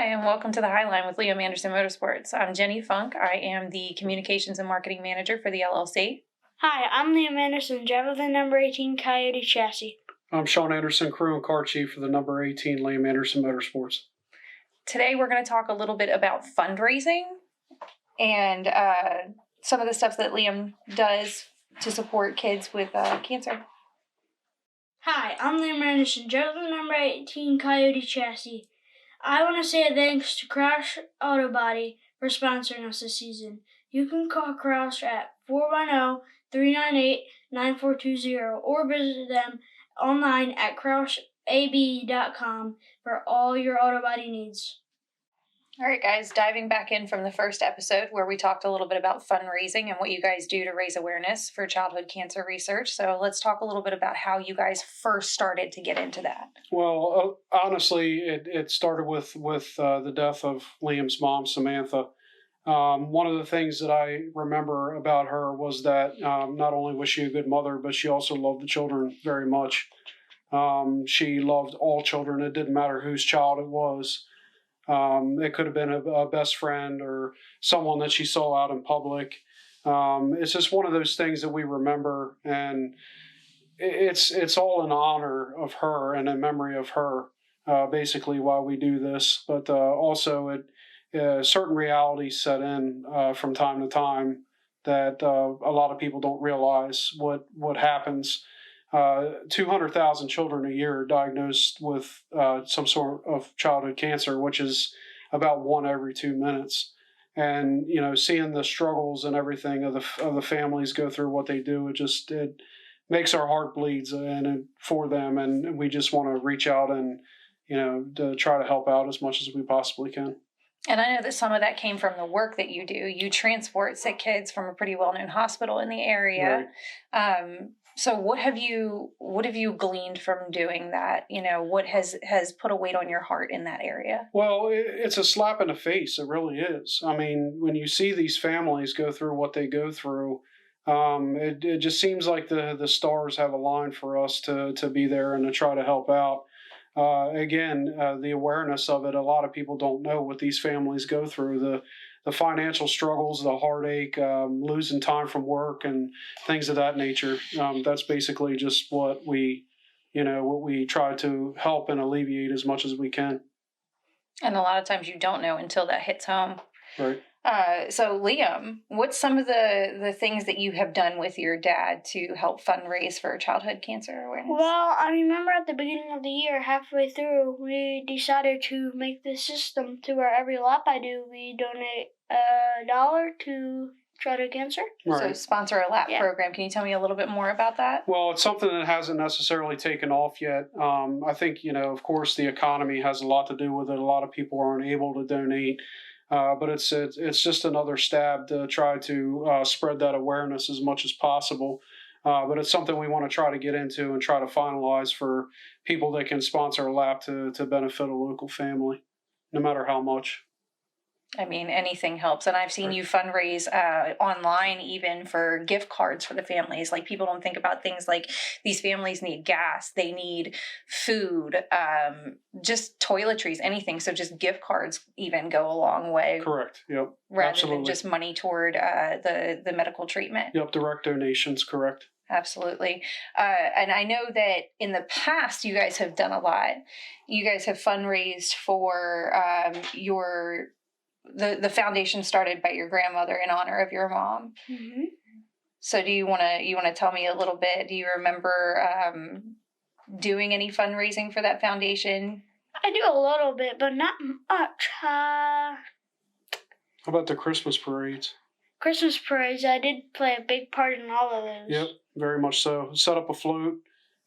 Hi, and welcome to the Highline with Liam Anderson Motorsports. I'm Jenny Funk. I am the Communications and Marketing Manager for the LLC. Hi, I'm Liam Anderson, driver of the number 18 Coyote chassis. I'm Sean Anderson, Crew and Kart Chief for the number 18 Liam Anderson Motorsports. Today we're going to talk a little bit about fundraising and some of the stuff that Liam does to support kids with cancer. Hi, I'm Liam Anderson, driver of the number 18 Coyote chassis. I want to say thanks to Crouch Auto Body for sponsoring us this season. You can call Crouch at 410-398-9420 or visit them online at crouchab.com for all your auto body needs. All right, guys, diving back in from the first episode where we talked a little bit about fundraising and what you guys do to raise awareness for childhood cancer research. So let's talk a little bit about how you guys first started to get into that. Well, honestly, it started with the death of Liam's mom, Samantha. One of the things that I remember about her was that not only was she a good mother, but she also loved the children very much. She loved all children. It didn't matter whose child it was. It could have been a best friend or someone that she saw out in public. It's just one of those things that we remember, and it's all in honor of her and in memory of her, basically, why we do this. But also, certain realities set in from time to time that a lot of people don't realize what happens. 200,000 children a year are diagnosed with some sort of childhood cancer, which is about 1 every 2 minutes. And seeing the struggles and everything of the families go through what they do, it makes our heart bleeds for them, and we just want to reach out and to try to help out as much as we possibly can. And I know that some of that came from the work that you do. You transport sick kids from a pretty well-known hospital in the area. Right. So what have you gleaned from doing that? What has put a weight on your heart in that area? Well, it's a slap in the face. It really is. I mean, when you see these families go through what they go through, it just seems like the stars have aligned for us to be there and to try to help out. The awareness of it, a lot of people don't know what these families go through, the financial struggles, the heartache, losing time from work and things of that nature. That's basically just what we try to help and alleviate as much as we can. And a lot of times you don't know until that hits home. Right. So Liam, what's some of the things that you have done with your dad to help fundraise for childhood cancer awareness? Well, I remember at the beginning of the year, halfway through, we decided to make this system to where every lap I do, we donate $1 to childhood cancer. Right. So sponsor a lap program. Can you tell me a little bit more about that? Well, it's something that hasn't necessarily taken off yet. I think, of course, the economy has a lot to do with it. A lot of people aren't able to donate. But it's just another stab to try to spread that awareness as much as possible. But it's something we want to try to get into and try to finalize for people that can sponsor a lap to benefit a local family, no matter how much. I mean, anything helps. And I've seen you fundraise online even for gift cards for the families. Like, people don't think about things like these families need gas, they need food, just toiletries, anything. So just gift cards even go a long way. Correct. Yep. Rather than just money toward the medical treatment. Yep. Direct donations. Correct. Absolutely. And I know that in the past, you guys have done a lot. You guys have fundraised for the foundation started by your grandmother in honor of your mom. Mm-hmm. So do you want to tell me a little bit? Do you remember doing any fundraising for that foundation? I do a little bit, but not much. How about the Christmas parades? Christmas parades, I did play a big part in all of those. Yep, very much so. Set up a float,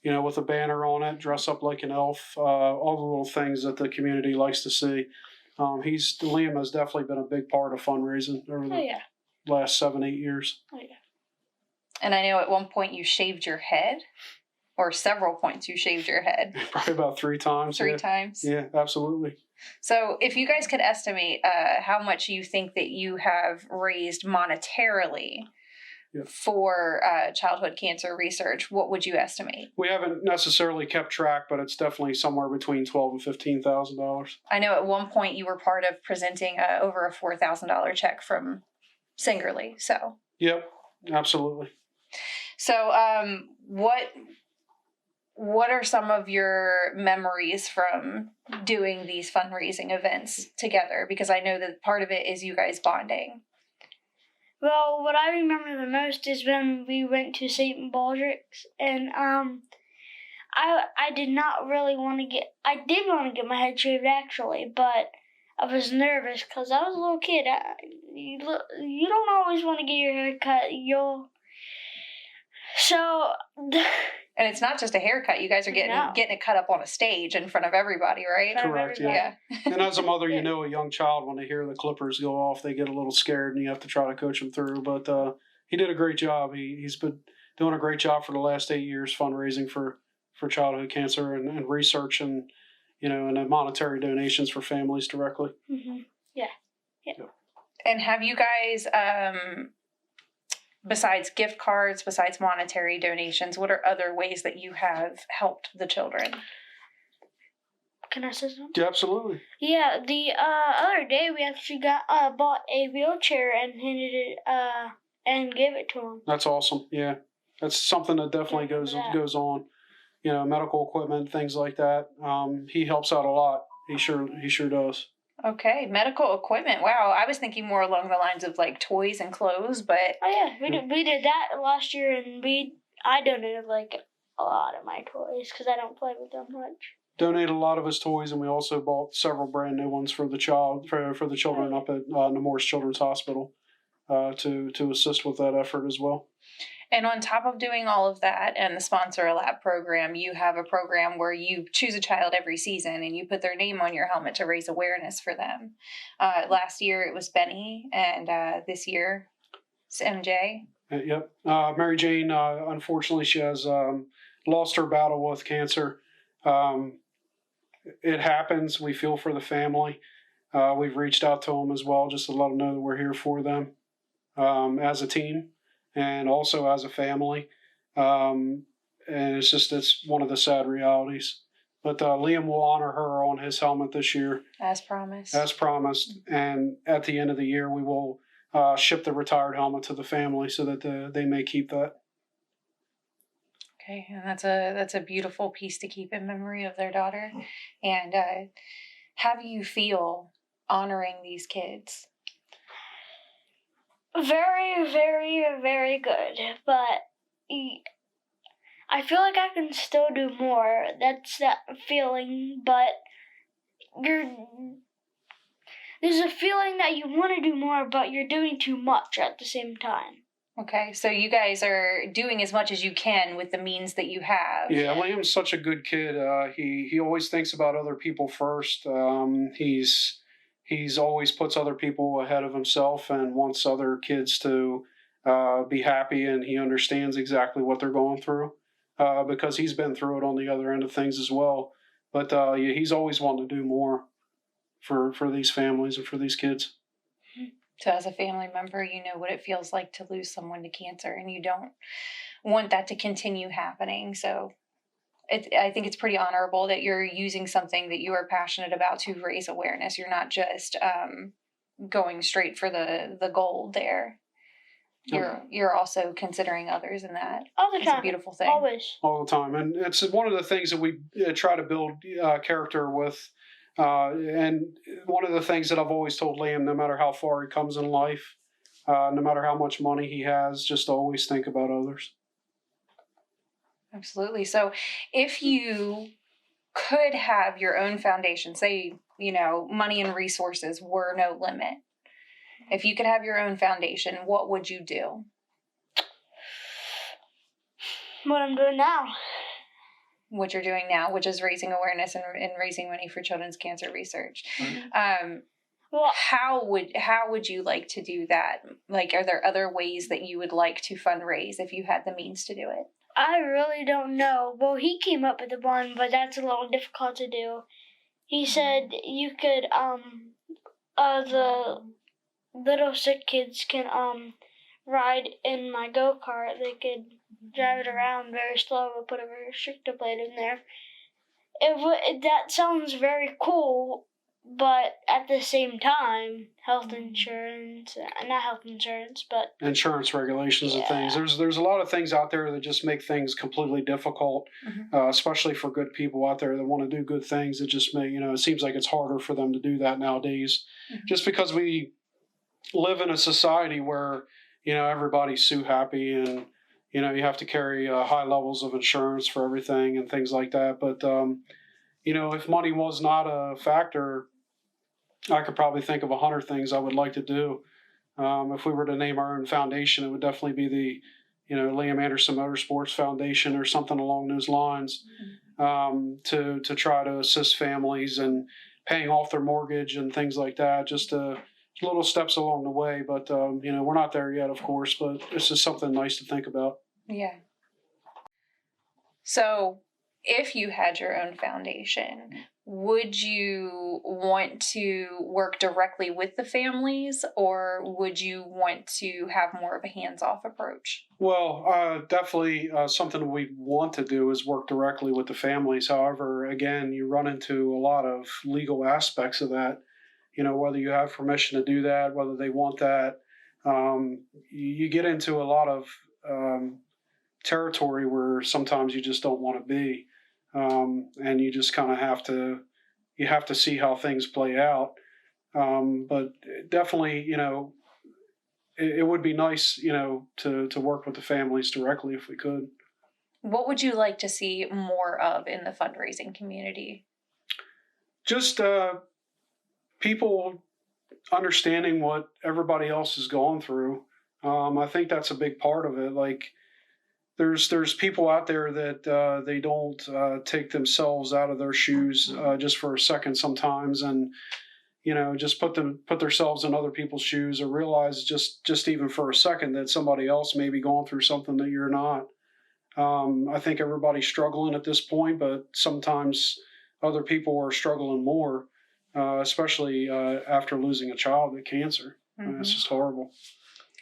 with a banner on it, dress up like an elf, all the little things that the community likes to see. Liam has definitely been a big part of fundraising over the last 7-8 years. Oh, yeah. And I know at one point you shaved your head, or several points you shaved your head. Probably about 3 times. 3 times? Yeah, absolutely. So if you guys could estimate how much you think that you have raised monetarily for childhood cancer research, what would you estimate? We haven't necessarily kept track, but it's definitely somewhere between $12,000 and $15,000. I know at one point you were part of presenting over a $4,000 check from Singerly. So. Yep, absolutely. So, what are some of your memories from doing these fundraising events together? Because I know that part of it is you guys bonding. Well, what I remember the most is when we went to St. Baldrick's, and I did not really want to get. I did want to get my head shaved actually, but I was nervous because I was a little kid. You don't always want to get your hair cut. And it's not just a haircut. You guys are getting it cut up on a stage in front of everybody, right? Correct, yeah. And as a mother, you know a young child, when they hear the clippers go off, they get a little scared and you have to try to coach them through. But he did a great job. He's been doing a great job for the last 8 years fundraising for childhood cancer and research and, and monetary donations for families directly. Mm-hmm. Yeah. And have you guys... besides gift cards, besides monetary donations, what are other ways that you have helped the children? Can I say something? Yeah, absolutely. Yeah, the other day we actually bought a wheelchair and handed it and gave it to him. That's awesome. Yeah, that's something that definitely goes on. Medical equipment, things like that. He helps out a lot. He sure does. Okay, medical equipment. Wow, I was thinking more along the lines of like toys and clothes, but oh yeah, we did that last year, and I donated like a lot of my toys because I don't play with them much. Donated a lot of his toys, and we also bought several brand new ones for the children up at Nemours Children's Hospital to assist with that effort as well. And on top of doing all of that and the Sponsor a Lab program, you have a program where you choose a child every season and you put their name on your helmet to raise awareness for them. Last year it was Benny, and this year it's MJ. Yep. Mary Jane, unfortunately, she has lost her battle with cancer. It happens. We feel for the family. We've reached out to them as well just to let them know that we're here for them as a team. And also as a family. And it's one of the sad realities. But Liam will honor her on his helmet this year. As promised. And at the end of the year, we will ship the retired helmet to the family so that they may keep that. Okay, and that's a beautiful piece to keep in memory of their daughter. And how do you feel honoring these kids? Very, very, very good, but I feel like I can still do more. That's that feeling, but there's a feeling that you want to do more, but you're doing too much at the same time. Okay, so you guys are doing as much as you can with the means that you have. Yeah, Liam's such a good kid. He always thinks about other people first. He's always puts other people ahead of himself and wants other kids to be happy, and he understands exactly what they're going through because he's been through it on the other end of things as well. But he's always wanting to do more for these families and for these kids. So as a family member, you know what it feels like to lose someone to cancer, and you don't want that to continue happening. So I think it's pretty honorable that you're using something that you are passionate about to raise awareness. You're not just going straight for the gold there. You're also considering others in that. All the time. It's a beautiful thing. Always. All the time. And it's one of the things that we try to build character with. And one of the things that I've always told Liam, no matter how far he comes in life, no matter how much money he has, just always think about others. Absolutely. So if you could have your own foundation, say, money and resources were no limit. If you could have your own foundation, what would you do? What I'm doing now. What you're doing now, which is raising awareness and raising money for children's cancer research. Mm-hmm. Well, how would you like to do that? Like, are there other ways that you would like to fundraise if you had the means to do it? I really don't know. Well, he came up with one, but that's a little difficult to do. He said you could, the little sick kids can, ride in my go-kart. They could drive it around very slow and put a restrictor plate in there. That sounds very cool, but at the same time, insurance regulations and things. There's a lot of things out there that just make things completely difficult, especially for good people out there that want to do good things. It just it seems like it's harder for them to do that nowadays, just because we live in a society where everybody's so happy, and you have to carry high levels of insurance for everything and things like that. But if money was not a factor, I could probably think of 100 things I would like to do. If we were to name our own foundation, it would definitely be the Liam Anderson Motorsports Foundation or something along those lines, to try to assist families and paying off their mortgage and things like that. Just little steps along the way, but we're not there yet, of course. But it's just something nice to think about. Yeah. So, if you had your own foundation, would you want to work directly with the families, or would you want to have more of a hands-off approach? Well, definitely something we want to do is work directly with the families. However, again, you run into a lot of legal aspects of that. Whether you have permission to do that, whether they want that. You get into a lot of territory where sometimes you just don't want to be. And you just kind of have to see how things play out. But definitely, it would be nice, to work with the families directly if we could. What would you like to see more of in the fundraising community? Just people understanding what everybody else is going through. I think that's a big part of it. Like, there's people out there that they don't take themselves out of their shoes just for a second sometimes, and just put themselves in other people's shoes, or realize just even for a second that somebody else may be going through something that you're not. I think everybody's struggling at this point, but sometimes other people are struggling more, especially after losing a child with cancer. It's just horrible.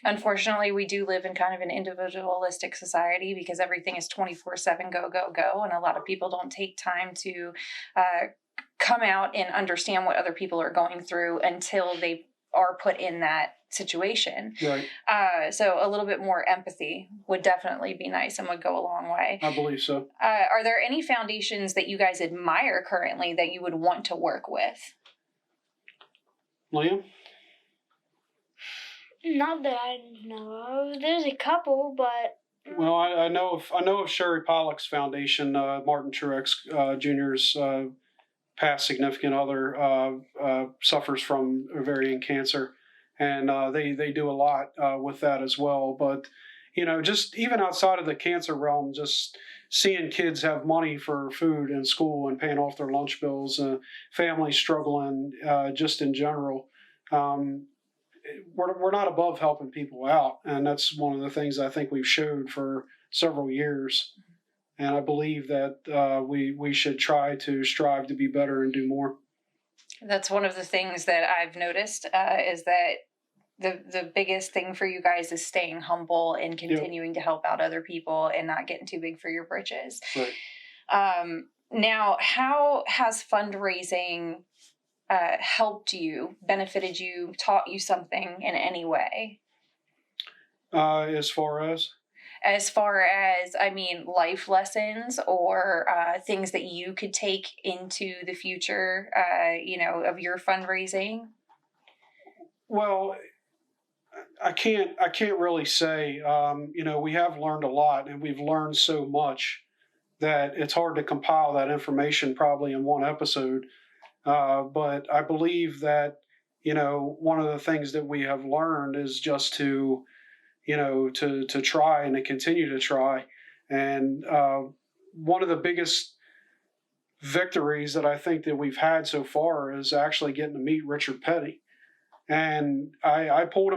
Unfortunately, we do live in kind of an individualistic society because everything is 24/7, go, go, go. And a lot of people don't take time to come out and understand what other people are going through until they are put in that situation. Right. So a little bit more empathy would definitely be nice and would go a long way. I believe so. Are there any foundations that you guys admire currently that you would want to work with? Liam? Not that I know of. There's a couple, but... Well, I know of Sherry Pollock's foundation. Martin Truex Jr.'s past significant other suffers from ovarian cancer, and they do a lot with that as well. But just even outside of the cancer realm, just seeing kids have money for food and school and paying off their lunch bills, families struggling just in general. We're not above helping people out, and that's one of the things I think we've showed for several years. And I believe that we should strive to be better and do more. That's one of the things that I've noticed is that the biggest thing for you guys is staying humble and continuing to help out other people and not getting too big for your britches. Right. Now, how has fundraising helped you, benefited you, taught you something in any way? As far as, I mean, life lessons or things that you could take into the future, of your fundraising? Well, I can't really say. We have learned a lot, and we've learned so much that it's hard to compile that information probably in one episode. But I believe that, one of the things that we have learned is just to try and to continue to try. And one of the biggest victories that I think that we've had so far is actually getting to meet Richard Petty. And I pulled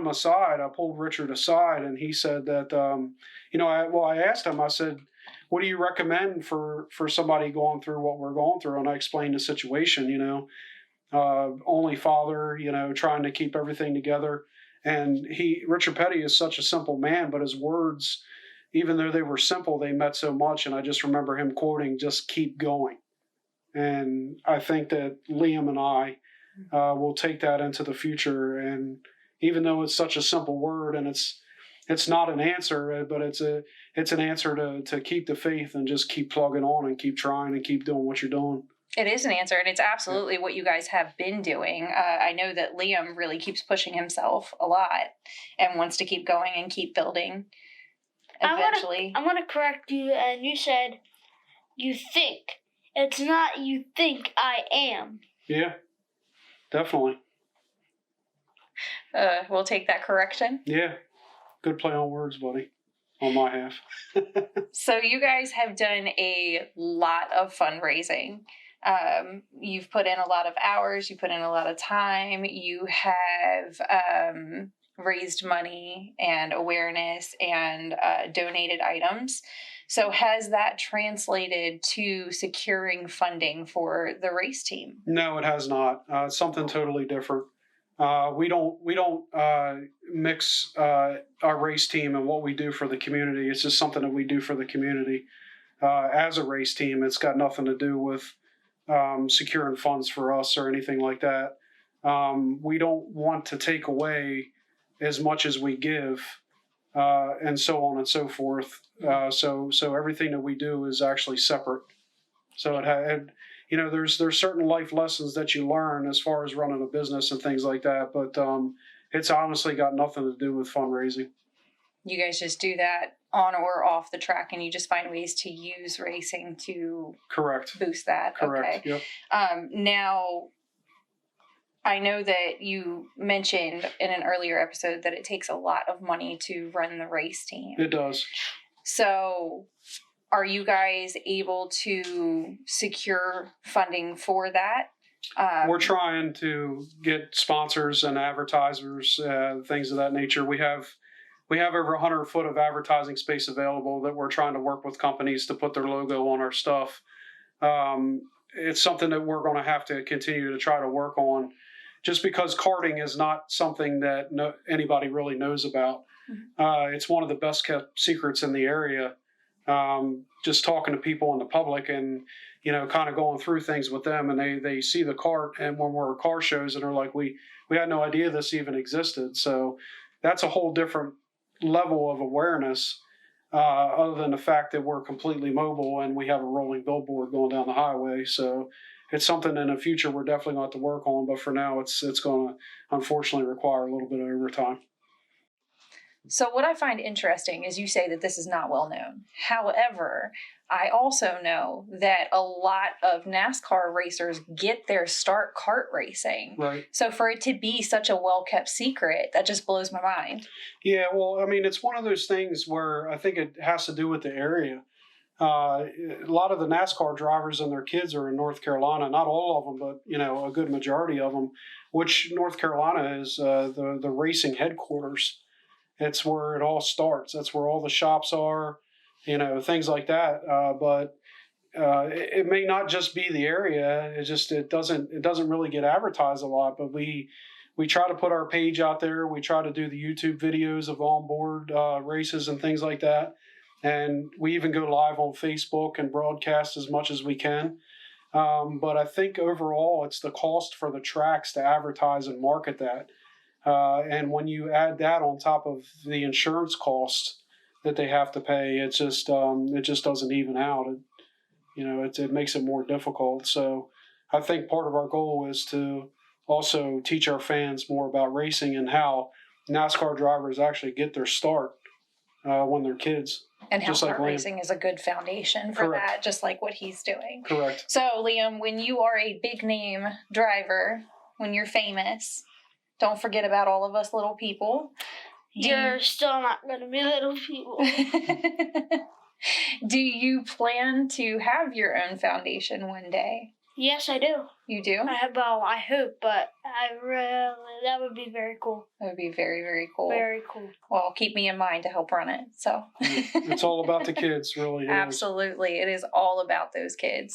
Richard aside, and he said that, I asked him, I said, what do you recommend for somebody going through what we're going through? And I explained the situation, only father, trying to keep everything together. And Richard Petty is such a simple man, but his words, even though they were simple, they meant so much. And I just remember him quoting, "Just keep going." And I think that Liam and I will take that into the future. And even though it's such a simple word, and it's not an answer, but it's an answer to keep the faith and just keep plugging on and keep trying and keep doing what you're doing. It is an answer, and it's absolutely what you guys have been doing. I know that Liam really keeps pushing himself a lot and wants to keep going and keep building eventually. I'm going to correct you, and you said you think. It's not you think, I am. Yeah, definitely. We'll take that correction. Yeah, good play on words, buddy, on my half. So you guys have done a lot of fundraising. You've put in a lot of hours, you put in a lot of time, you have raised money and awareness and donated items. So has that translated to securing funding for the race team? No, it has not. It's something totally different. We don't mix our race team and what we do for the community. It's just something that we do for the community. As a race team, it's got nothing to do with securing funds for us or anything like that. We don't want to take away as much as we give, and so on and so forth. So everything that we do is actually separate. So there's certain life lessons that you learn as far as running a business and things like that, but it's honestly got nothing to do with fundraising. You guys just do that on or off the track, and you just find ways to use racing to boost that. Correct. Okay. Yep. Now, I know that you mentioned in an earlier episode that it takes a lot of money to run the race team. It does. So are you guys able to secure funding for that? We're trying to get sponsors and advertisers, things of that nature. We have over 100 foot of advertising space available that we're trying to work with companies to put their logo on our stuff. It's something that we're going to have to continue to try to work on, just because karting is not something that anybody really knows about. Mm-hmm. It's one of the best kept secrets in the area. Just talking to people in the public and, kind of going through things with them, and they see the kart, and when we're at car shows, and they're like, we had no idea this even existed. So that's a whole different level of awareness, other than the fact that we're completely mobile and we have a rolling billboard going down the highway. So it's something in the future we're definitely going to have to work on, but for now it's going to unfortunately require a little bit of overtime. So what I find interesting is you say that this is not well known. However, I also know that a lot of NASCAR racers get their start kart racing. Right. So for it to be such a well-kept secret, that just blows my mind. Yeah, well, I mean, it's one of those things where I think it has to do with the area. A lot of the NASCAR drivers and their kids are in North Carolina. Not all of them, but, a good majority of them, which North Carolina is the racing headquarters. It's where it all starts. That's where all the shops are, things like that. But it may not just be the area. It doesn't really get advertised a lot. But we try to put our page out there. We try to do the YouTube videos of onboard races and things like that. And we even go live on Facebook and broadcast as much as we can. But I think overall, it's the cost for the tracks to advertise and market that. And when you add that on top of the insurance costs that they have to pay, it just doesn't even out. It makes it more difficult. So I think part of our goal is to also teach our fans more about racing and how NASCAR drivers actually get their start when they're kids. And how kart racing is a good foundation for that, just like what he's doing. Correct. So, Liam, when you are a big name driver, when you're famous, don't forget about all of us little people. You're still not going to be little people. Do you plan to have your own foundation one day? Yes, I do. You do? I hope, but that would be very cool. That would be very, very cool. Very cool. Well, keep me in mind to help run it. So it's all about the kids, really. Absolutely. It is all about those kids.